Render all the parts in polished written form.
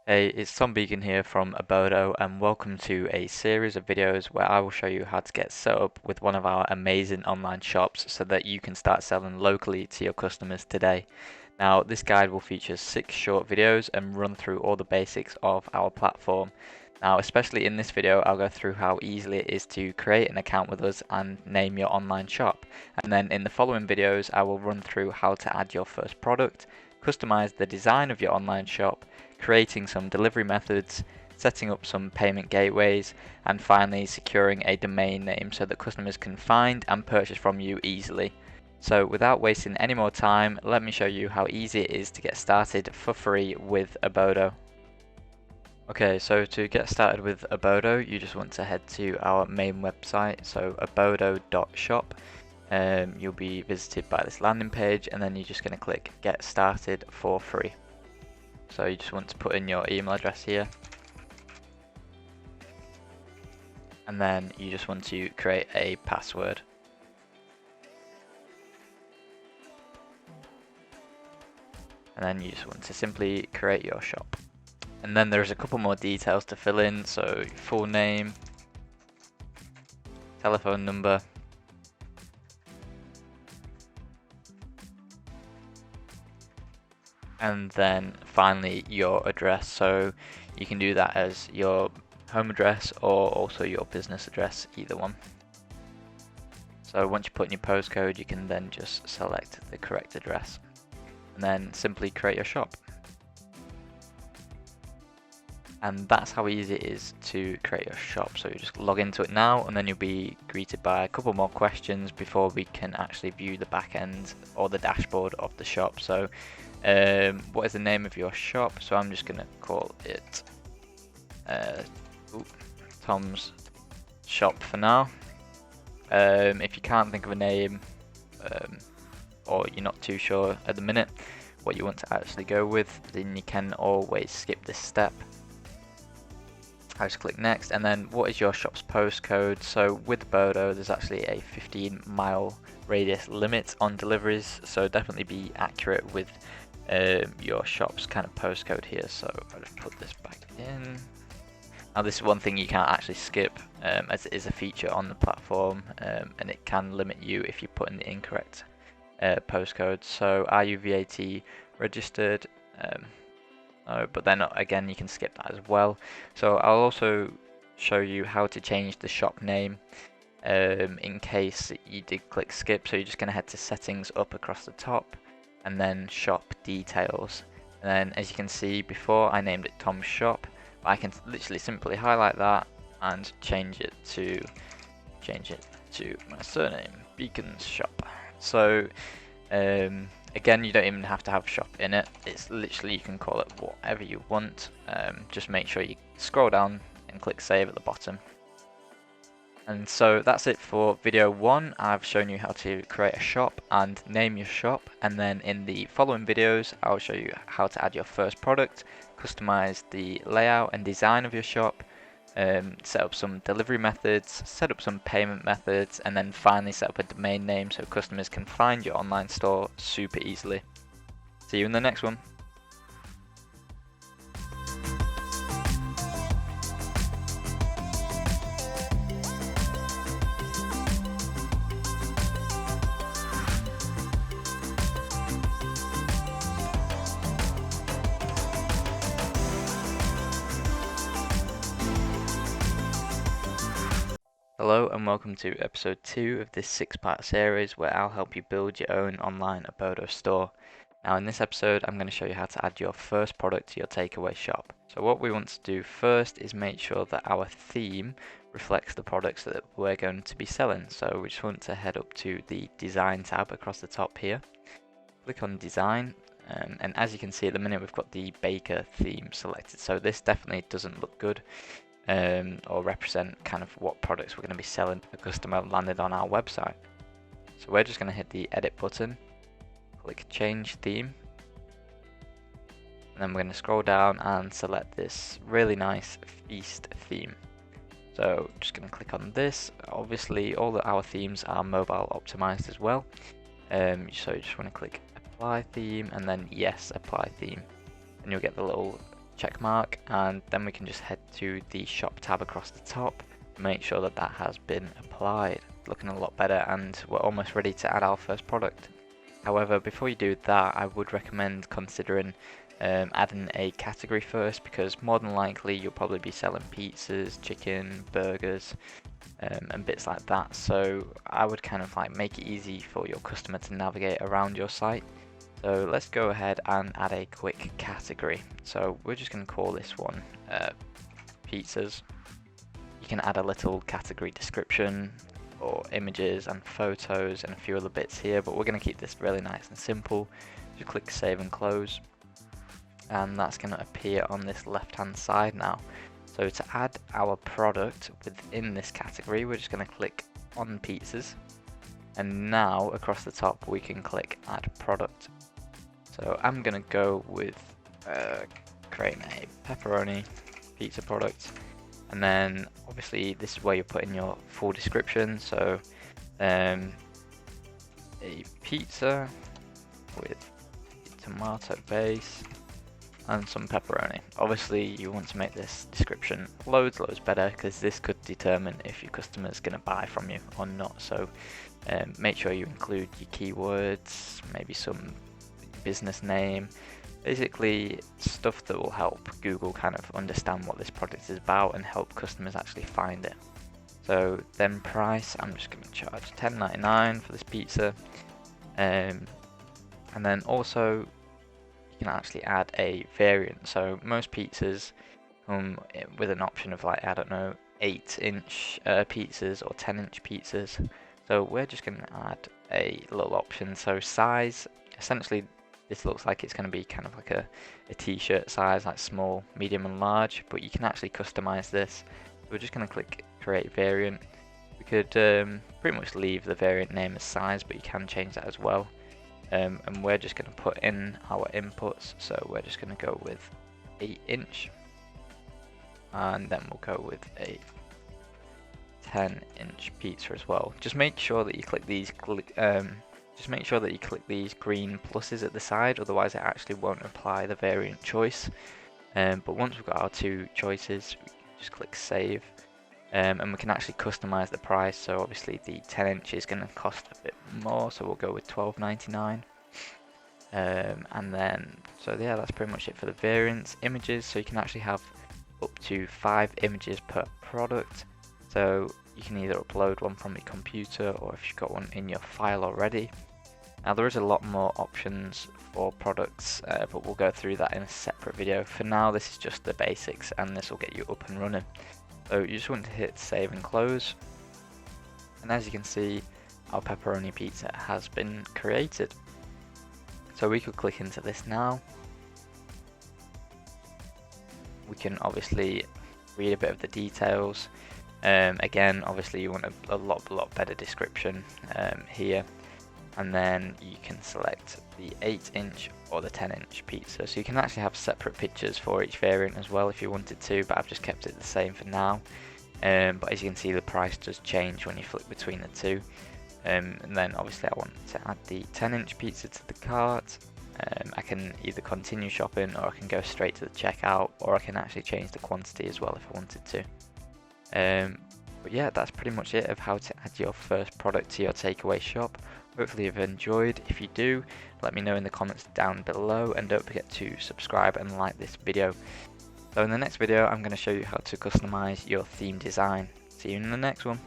Hey, it's Tom Beacon here from Obodo, and welcome to a series of videos where I will show you how to get set up with one of our amazing online shops so that you can start selling locally to your customers today. Now, this guide will feature 6 short videos and run through all the basics of our platform. Now, especially in this video, I'll go through how easily it is to create an account with us and name your online shop. And then in the following videos, I will run through how to add your first product, customize the design of your online shop, creating some delivery methods, setting up some payment gateways, and finally securing a domain name so that customers can find and purchase from you easily. So without wasting any more time, let me show you how easy it is to get started for free with Obodo. Okay, so to get started with Obodo, you just want to head to our main website, so obodo.shop. You'll be visited by this landing page, and then you're just going to click Get Started for free. So you just want to put in your email address here, and then you just want to create a password. And then you just want to simply create your shop. And then there's a couple more details to fill in, so your full name, telephone number, and then finally your address. So you can do that as your home address or also your business address, either one. So once you put in your postcode, you can then just select the correct address and then simply create your shop. And that's how easy it is to create your shop. So you just log into it now, and then you'll be greeted by a couple more questions before we can actually view the back end or the dashboard of the shop. So what is the name of your shop? So I'm just going to call it Tom's Shop for now. If you can't think of a name or you're not too sure at the minute what you want to actually go with, then you can always skip this step. I just click next, and then what is your shop's postcode? So with Obodo, there's actually a 15-mile radius limit on deliveries, so definitely be accurate with your shop's kind of postcode here. So I'll just put this back in. Now this is one thing you can't actually skip, as it is a feature on the platform, and it can limit you if you put in the incorrect postcode. So are you VAT registered? No, but then again you can skip that as well. So I'll also show you how to change the shop name in case you did click skip. So you're just going to head to settings up across the top and then shop details. And then as you can see, before I named it Tom's Shop, I can literally simply highlight that and change it to my surname, Beacon's Shop. So again, you don't even have to have shop in it. It's literally, you can call it whatever you want. Just make sure you scroll down and click save at the bottom. And so that's it for video 1. I've shown you how to create a shop and name your shop. And then in the following videos, I'll show you how to add your first product, customize the layout and design of your shop, set up some delivery methods, set up some payment methods, and then finally set up a domain name so customers can find your online store super easily. See you in the next one. Hello and welcome to episode 2 of this 6-part series where I'll help you build your own online Obodo store. Now in this episode I'm going to show you how to add your first product to your takeaway shop. So what we want to do first is make sure that our theme reflects the products that we're going to be selling. So we just want to head up to the design tab across the top here. Click on design, and as you can see at the minute we've got the baker theme selected. So this definitely doesn't look good. Or represent kind of what products we're going to be selling if a customer landed on our website. So we're just going to hit the edit button, click change theme, and then we're going to scroll down and select this really nice feast theme. So just going to click on this. Obviously all of our themes are mobile optimized as well, so you just want to click apply theme and then yes, apply theme, and you'll get the little check mark, and then we can just head to the shop tab across the top, make sure that that has been applied. Looking a lot better, and we're almost ready to add our first product. However, before you do that, I would recommend considering adding a category first, because more than likely you'll probably be selling pizzas, chicken, burgers, and bits like that. So I would kind of like make it easy for your customer to navigate around your site. So let's go ahead and add a quick category. So we're just going to call this one pizzas. You can add a little category description or images and photos and a few other bits here, but we're going to keep this really nice and simple. Just click save and close, and that's going to appear on this left hand side now. So to add our product within this category, we're just going to click on pizzas, and now across the top we can click add product. So I'm going to go with creating a pepperoni pizza product, and then obviously this is where you put in your full description. So a pizza with a tomato base and some pepperoni. Obviously you want to make this description loads better, because this could determine if your customer is going to buy from you or not. So make sure you include your keywords, maybe some business name, basically stuff that will help Google kind of understand what this product is about and help customers actually find it. So then price, I'm just going to charge $10.99 for this pizza, and then also you can actually add a variant. So most pizzas come with an option of, like, I don't know, 8-inch pizzas or 10-inch pizzas. So we're just going to add a little option. So size, essentially this looks like it's going to be kind of like a t-shirt size, like small, medium and large, but you can actually customize this. We're just going to click create variant. We could pretty much leave the variant name as size, but you can change that as well. And we're just going to put in our inputs, so we're just going to go with 8-inch, and then we'll go with a 10-inch pizza as well. Just make sure that you click these green pluses at the side, otherwise it actually won't apply the variant choice. But once we've got our two choices, we can just click save, and we can actually customize the price. So obviously the 10-inch is going to cost a bit more, so we'll go with $12.99. And then, so yeah, that's pretty much it for the variants. Images, so you can actually have up to 5 images per product. So you can either upload one from your computer, or if you've got one in your file already. Now there is a lot more options for products, but we'll go through that in a separate video. For now, this is just the basics, and this will get you up and running. So you just want to hit save and close, and as you can see, our pepperoni pizza has been created. So we could click into this now. We can obviously read a bit of the details. Again, obviously you want a lot better description here, and then you can select the 8-inch or the 10-inch pizza. So you can actually have separate pictures for each variant as well if you wanted to, but I've just kept it the same for now. But as you can see, the price does change when you flick between the two. And then obviously I want to add the 10-inch pizza to the cart. I can either continue shopping, or I can go straight to the checkout, or I can actually change the quantity as well if I wanted to. But yeah, that's pretty much it of how to add your first product to your takeaway shop. Hopefully you've enjoyed. If you do, let me know in the comments down below, and don't forget to subscribe and like this video. So in the next video, I'm going to show you how to customize your theme design. See you in the next one.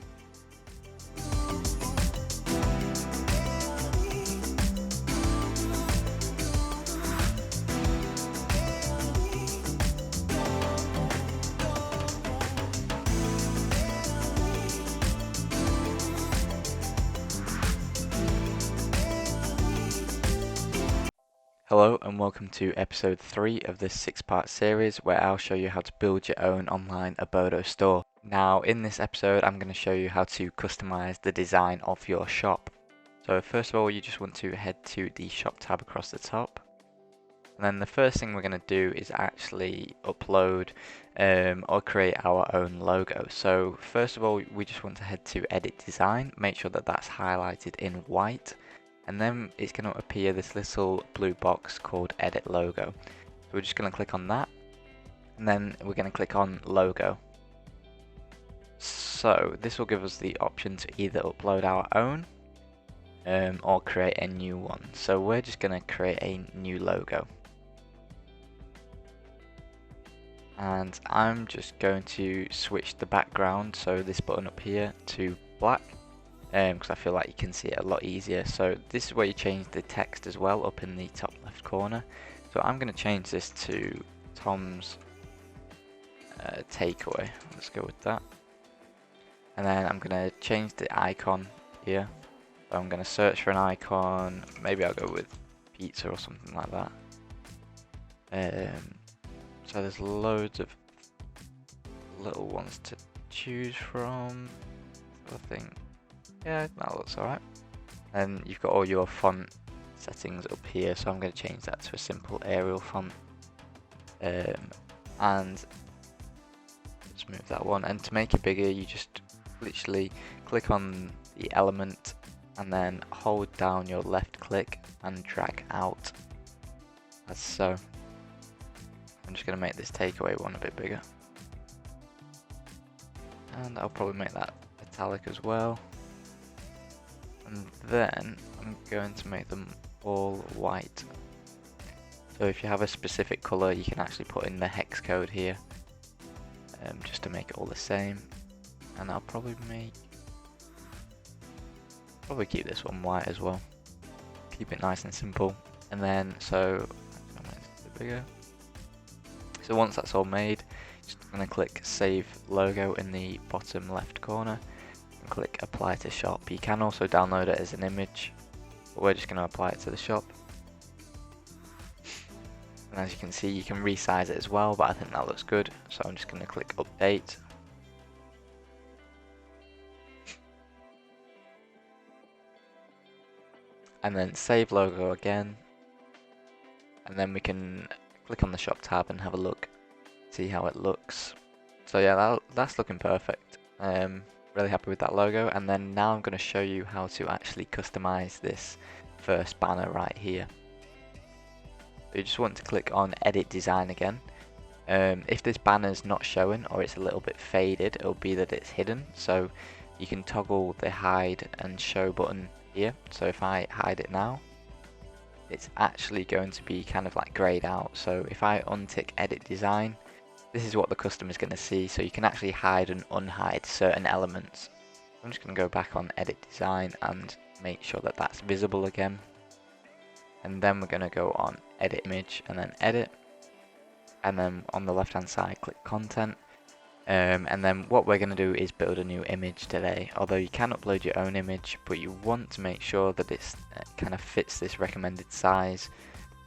Hello and welcome to episode 3 of this 6-part series where I'll show you how to build your own online Obodo store. Now in this episode I'm going to show you how to customize the design of your shop. So first of all, you just want to head to the shop tab across the top. And then the first thing we're going to do is actually upload or create our own logo. So first of all, we just want to head to edit design, make sure that that's highlighted in white. And then it's going to appear this little blue box called edit logo. So we're just going to click on that, and then we're going to click on logo. So this will give us the option to either upload our own or create a new one. So we're just going to create a new logo. And I'm just going to switch the background, so this button up here, to black, because I feel like you can see it a lot easier. So this is where you change the text as well, up in the top left corner. So I'm going to change this to Tom's takeaway. Let's go with that. And then I'm going to change the icon here. So I'm going to search for an icon. Maybe I'll go with pizza or something like that. So there's loads of little ones to choose from. I think, yeah, that looks alright. And you've got all your font settings up here. So I'm going to change that to a simple Arial font. And let's move that one. And to make it bigger, you just literally click on the element and then hold down your left click and drag out, as so. I'm just going to make this takeaway one a bit bigger, and I'll probably make that italic as well. And then I'm going to make them all white. So if you have a specific color, you can actually put in the hex code here, just to make it all the same. And I'll probably keep this one white as well. Keep it nice and simple. And then so I'll make this a bit bigger. So once that's all made, just gonna click Save Logo in the bottom left corner and click Apply to Shop. You can also download it as an image, but we're just gonna apply it to the shop. And as you can see, you can resize it as well, but I think that looks good. So I'm just gonna click Update. And then save logo again, and then we can click on the shop tab and have a look, see how it looks. So yeah, that's looking perfect. Really happy with that logo. And then now I'm going to show you how to actually customize this first banner right here. So you just want to click on Edit Design again. If this banner's not showing or it's a little bit faded, it'll be that it's hidden. So you can toggle the hide and show button here. So if I hide it now, it's actually going to be kind of like grayed out. So if I untick Edit Design, this is what the customer is going to see. So you can actually hide and unhide certain elements. I'm just going to go back on Edit Design and make sure that that's visible again. And then we're going to go on Edit Image and then Edit. And then on the left hand side, click Content. And then what we're going to do is build a new image today. Although you can upload your own image, but you want to make sure that it's kind of fits this recommended size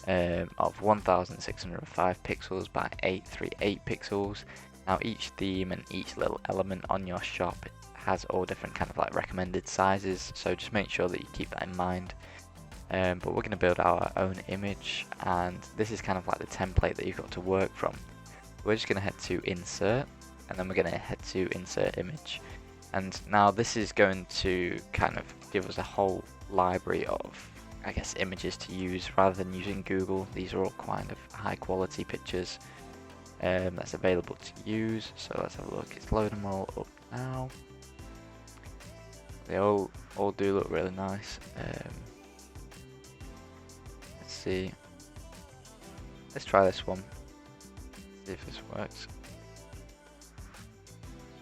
of 1605 pixels by 838 pixels. Now each theme and each little element on your shop has all different kind of like recommended sizes, so just make sure that you keep that in mind. But we're going to build our own image, and this is kind of like the template that you've got to work from. We're just going to head to Insert, and then we're going to head to Insert Image. And now this is going to kind of give us a whole library of, I guess, images to use rather than using Google. These are all kind of high quality pictures that's available to use. So let's have a look. It's loading them all up now. They all do look really nice. Let's see. Let's try this one. See if this works.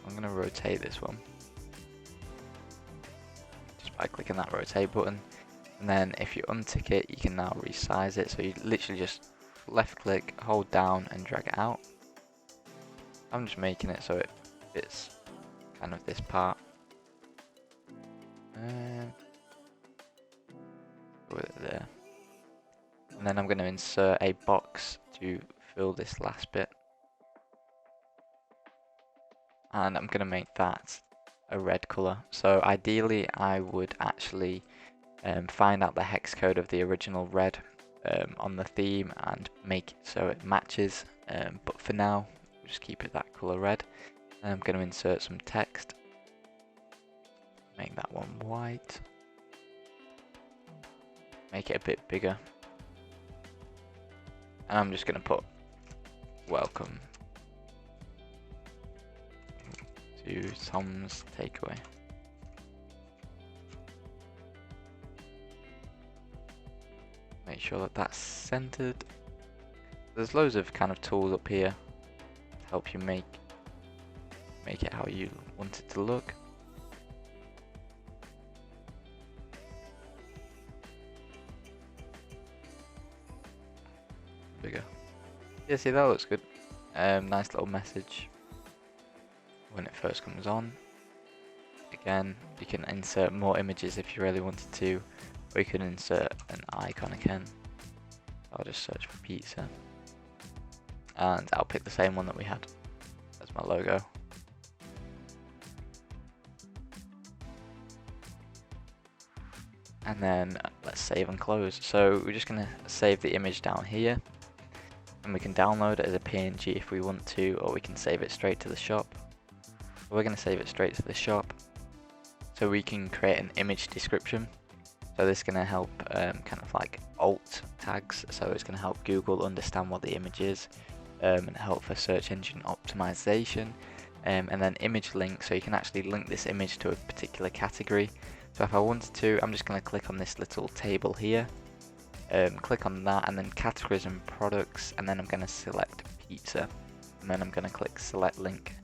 I'm going to rotate this one just by clicking that rotate button, and then if you untick it, you can now resize it. So you literally just left click, hold down and drag it out. I'm just making it so it fits kind of this part. With it there. And then I'm going to insert a box to fill this last bit. And I'm going to make that a red color. So ideally I would actually find out the hex code of the original red on the theme and make it so it matches. But for now, just keep it that color red. And I'm going to insert some text. Make that one white. Make it a bit bigger. And I'm just going to put welcome to Tom's Takeaway. Make sure that that's centered. There's loads of kind of tools up here to help you make it how you want it to look. Bigger. Yeah, see, that looks good. Nice little message when it first comes on. Again, you can insert more images if you really wanted to, or you can insert an icon again. I'll just search for pizza, and I'll pick the same one that we had as my logo. And then let's save and close. So we're just going to save the image down here, and we can download it as a PNG if we want to, or we can save it straight to the shop. We're going to save it straight to the shop, so we can create an image description. So this is going to help kind of like alt tags, so it's going to help Google understand what the image is, and help for search engine optimization. And then image link, so you can actually link this image to a particular category. So if I wanted to, I'm just going to click on this little table here, click on that, and then categories and products, and then I'm going to select pizza, and then I'm going to click select link.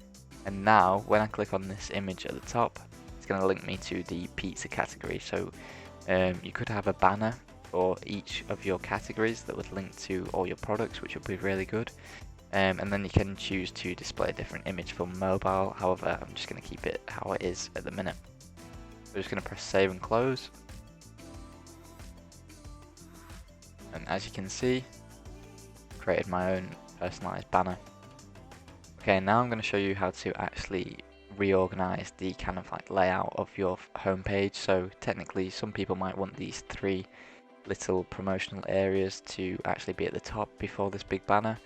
And now when I click on this image at the top, it's going to link me to the pizza category. So you could have a banner for each of your categories that would link to all your products, which would be really good. And then you can choose to display a different image for mobile. However, I'm just going to keep it how it is at the minute. We're just going to press save and close. And as you can see, created my own personalized banner. Okay, now I'm going to show you how to actually reorganize the kind of like layout of your homepage. So technically, some people might want these three little promotional areas to actually be at the top before this big banner.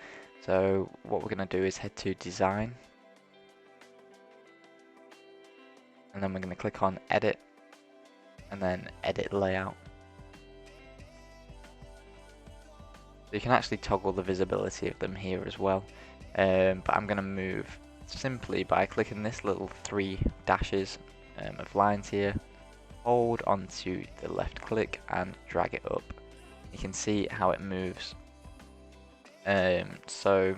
So what we're going to do is head to design, and then we're going to click on edit, and then edit layout. So you can actually toggle the visibility of them here as well, but I'm going to move simply by clicking this little three dashes of lines here, hold onto the left click and drag it up. You can see how it moves. So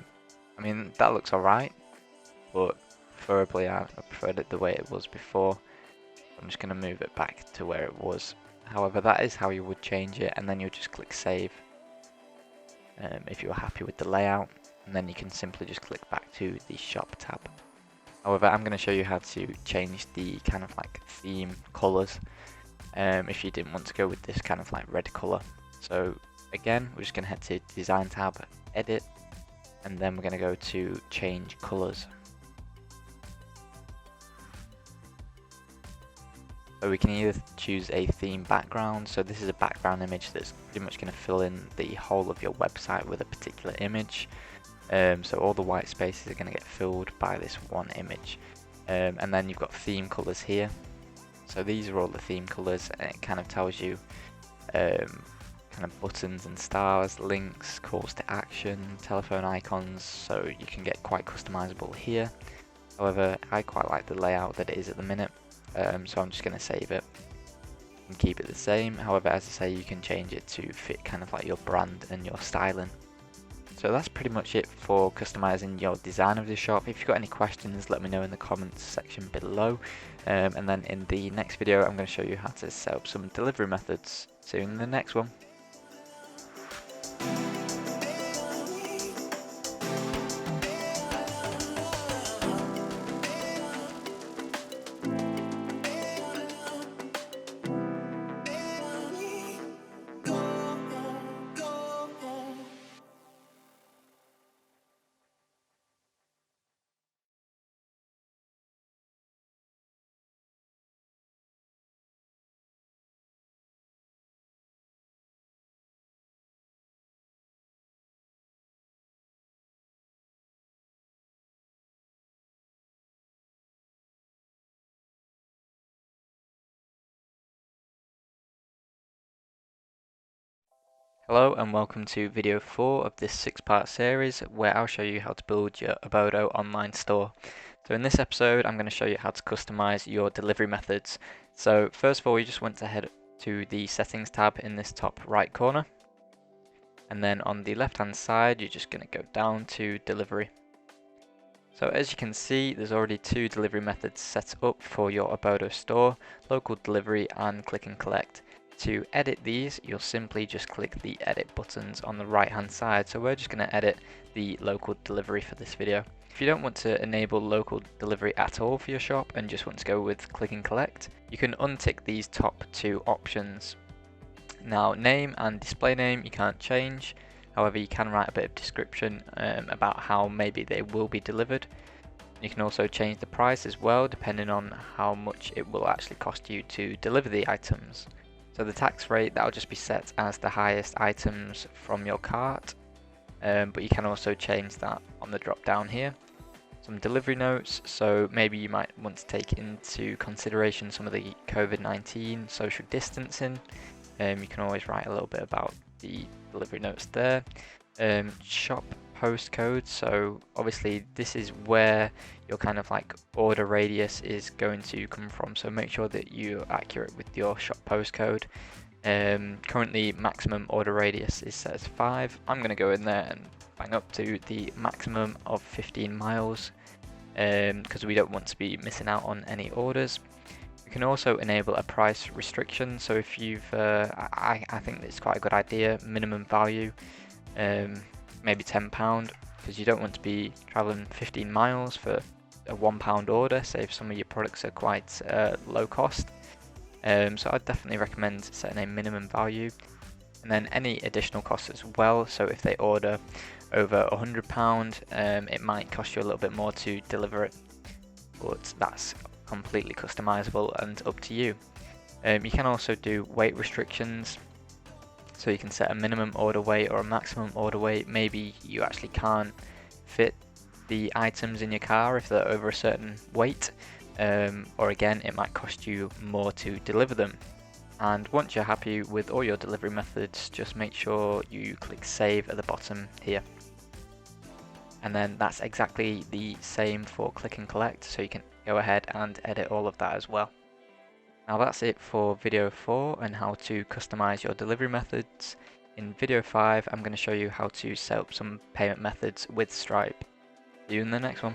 I mean, that looks alright, but preferably I preferred it the way it was before. I'm just going to move it back to where it was. However, that is how you would change it, and then you'll just click save if you're happy with the layout, and then you can simply just click back to the shop tab. However, I'm going to show you how to change the kind of like theme colors if you didn't want to go with this kind of like red color. So again, we're just going to head to design tab, edit, and then we're going to go to change colors. So we can either choose a theme background, so this is a background image that's pretty much going to fill in the whole of your website with a particular image. So all the white spaces are going to get filled by this one image. And then you've got theme colors here. So these are all the theme colors, and it kind of tells you kind of buttons and stars, links, calls to action, telephone icons, so you can get quite customizable here. However, I quite like the layout that it is at the minute, so I'm just going to save it and keep it the same. However, as I say, you can change it to fit kind of like your brand and your styling. So that's pretty much it for customizing your design of the shop. If you've got any questions, let me know in the comments section below. And then in the next video, I'm going to show you how to set up some delivery methods. See you in the next one. Hello and welcome to video 4 of this 6-part series where I'll show you how to build your Obodo online store. So in this episode I'm going to show you how to customize your delivery methods. So first of all you just want to head to the settings tab in this top right corner, and then on the left hand side you're just going to go down to delivery. So as you can see, there's already 2 delivery methods set up for your Obodo store, local delivery and click and collect. To edit these, you'll simply just click the edit buttons on the right hand side. So we're just going to edit the local delivery for this video. If you don't want to enable local delivery at all for your shop and just want to go with click and collect, you can untick these top 2 options. Now, name and display name you can't change. However, you can write a bit of description about how maybe they will be delivered. You can also change the price as well, depending on how much it will actually cost you to deliver the items. So the tax rate, that'll just be set as the highest items from your cart, but you can also change that on the drop down here. Some delivery notes, so maybe you might want to take into consideration some of the COVID-19 social distancing. You can always write a little bit about the delivery notes there. Shop postcode, so obviously this is where your kind of like order radius is going to come from, so make sure that you're accurate with your shop postcode. Currently maximum order radius is set as 5. I'm going to go in there and bang up to the maximum of 15 miles because we don't want to be missing out on any orders. You can also enable a price restriction, so if you've I think it's quite a good idea, minimum value, maybe £10, because you don't want to be traveling 15 miles for a £1 order, say if some of your products are quite low cost. So I'd definitely recommend setting a minimum value, and then any additional costs as well. So if they order over £100, it might cost you a little bit more to deliver it, but that's completely customizable and up to you. You can also do weight restrictions, so you can set a minimum order weight or a maximum order weight. Maybe you actually can't fit the items in your car if they're over a certain weight, or again it might cost you more to deliver them. And once you're happy with all your delivery methods, just make sure you click save at the bottom here. And then that's exactly the same for click and collect, so you can go ahead and edit all of that as well. Now that's it for video 4 and how to customize your delivery methods. In video 5 I'm going to show you how to set up some payment methods with Stripe. See you in the next one.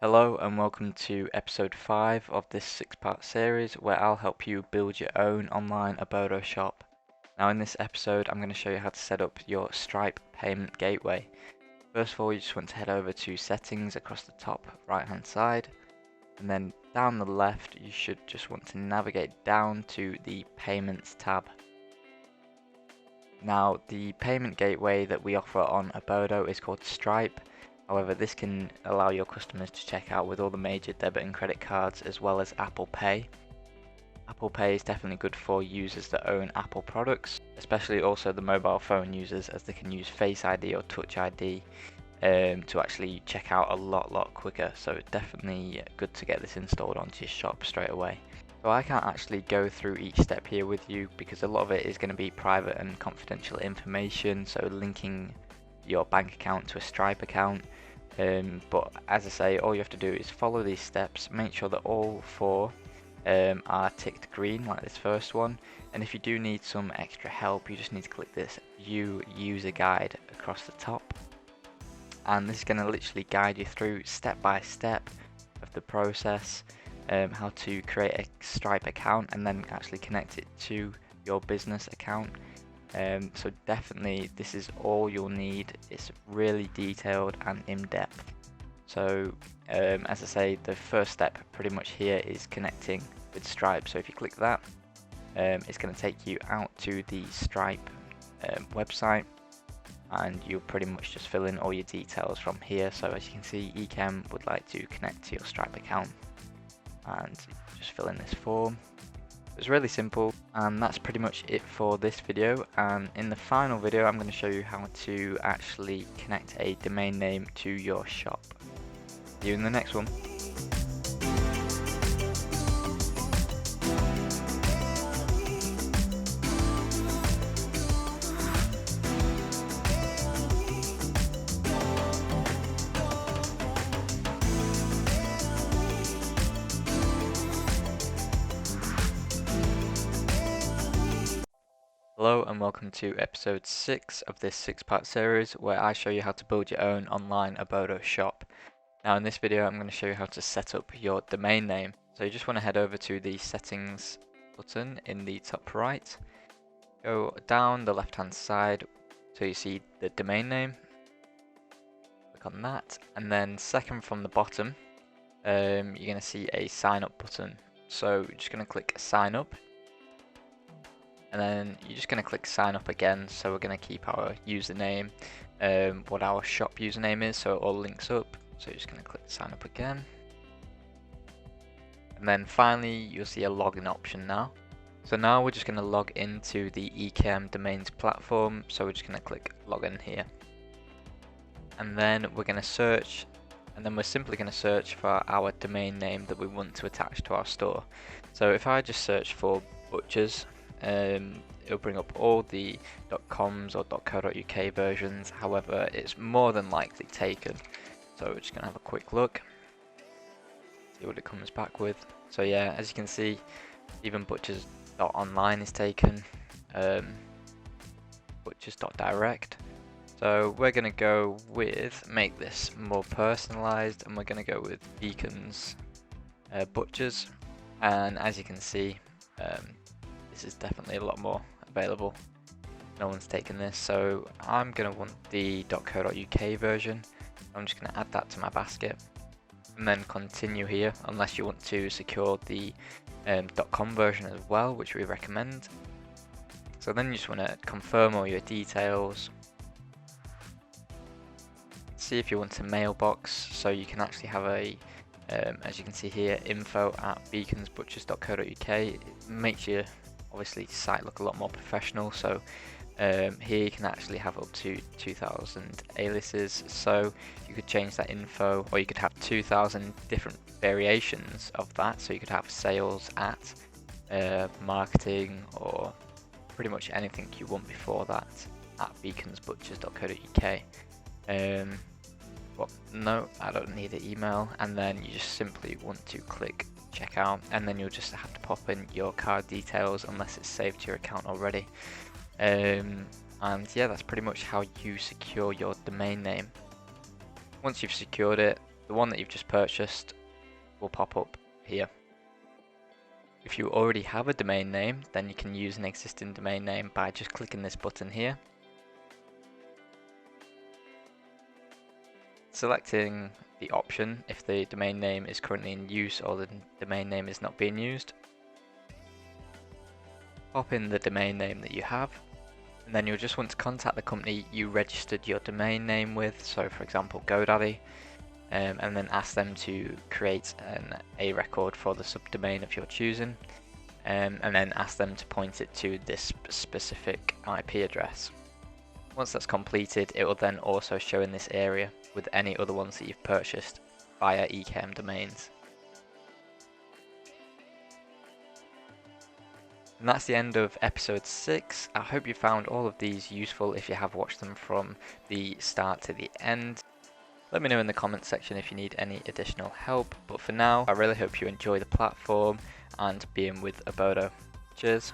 Hello and welcome to episode 5 of this 6-part series where I'll help you build your own online Obodo shop. Now in this episode I'm going to show you how to set up your Stripe payment gateway. First of all, you just want to head over to settings across the top right hand side, and then down the left you should just want to navigate down to the payments tab. Now the payment gateway that we offer on Obodo is called Stripe. However, this can allow your customers to check out with all the major debit and credit cards as well as Apple Pay. Apple Pay is definitely good for users that own Apple products, especially also the mobile phone users, as they can use Face ID or Touch ID to actually check out a lot quicker. So definitely good to get this installed onto your shop straight away. So I can't actually go through each step here with you because a lot of it is going to be private and confidential information, so linking your bank account to a Stripe account. But as I say, all you have to do is follow these steps, make sure that all 4 are ticked green like this first one, and if you do need some extra help you just need to click this view user guide across the top, and this is going to literally guide you through step by step of the process, how to create a Stripe account and then actually connect it to your business account. So definitely this is all you'll need. It's really detailed and in-depth. So as I say, the first step pretty much here is connecting with Stripe. So if you click that, it's going to take you out to the Stripe website, and you'll pretty much just fill in all your details from here. So as you can see, Echem would like to connect to your Stripe account. and just fill in this form. It's really simple, and that's pretty much it for this video. And in the final video, I'm going to show you how to actually connect a domain name to your shop. See you in the next one. Hello and welcome to episode 6 of this 6-part series where I show you how to build your own online Obodo shop. Now in this video I'm going to show you how to set up your domain name. So you just want to head over to the settings button in the top right, go down the left hand side so you see the domain name, click on that, and then second from the bottom you're going to see a sign up button. So you're just going to click sign up. And then you're just going to click sign up again, so we're going to keep our username, what our shop username is, so it all links up. So you're just going to click sign up again. And then finally you'll see a login option now. So now we're just going to log into the EKM Domains platform, so we're just going to click login here. And then we're going to search, and then we're simply going to search for our domain name that we want to attach to our store. So if I just search for butchers, it'll bring up all the .coms or .co.uk versions. However, it's more than likely taken, so we're just gonna have a quick look, see what it comes back with. So yeah, as you can see, even butchers.online is taken, butchers.direct. So we're gonna go with, make this more personalized, and we're gonna go with Beacons Butchers. And as you can see, this is definitely a lot more available. No one's taken this, so I'm going to want the .co.uk version. I'm just going to add that to my basket and then continue here, unless you want to secure the .com version as well, which we recommend. So then you just want to confirm all your details, see if you want a mailbox, so you can actually have a as you can see here, info@beaconsbutchers.co.uk. It makes your obviously site look a lot more professional. So here you can actually have up to 2,000 aliases, so you could change that info, or you could have 2,000 different variations of that. So you could have sales at, marketing, or pretty much anything you want before that at beaconsbutchers.co.uk. Well, no, I don't need an email, and then you just simply want to click checkout, and then you'll just have to pop in your card details unless it's saved to your account already. And yeah, that's pretty much how you secure your domain name. Once you've secured it, the one that you've just purchased will pop up here. If you already have a domain name, then you can use an existing domain name by just clicking this button here, selecting the option if the domain name is currently in use or the domain name is not being used. Pop in the domain name that you have, and then you'll just want to contact the company you registered your domain name with, so for example GoDaddy, and then ask them to create a record for the subdomain of your choosing, and then ask them to point it to this specific IP address. Once that's completed, it will then also show in this area with any other ones that you've purchased via EKM Domains. And that's the end of episode 6. I hope you found all of these useful if you have watched them from the start to the end. Let me know in the comments section if you need any additional help, but for now, I really hope you enjoy the platform and being with Obodo. Cheers.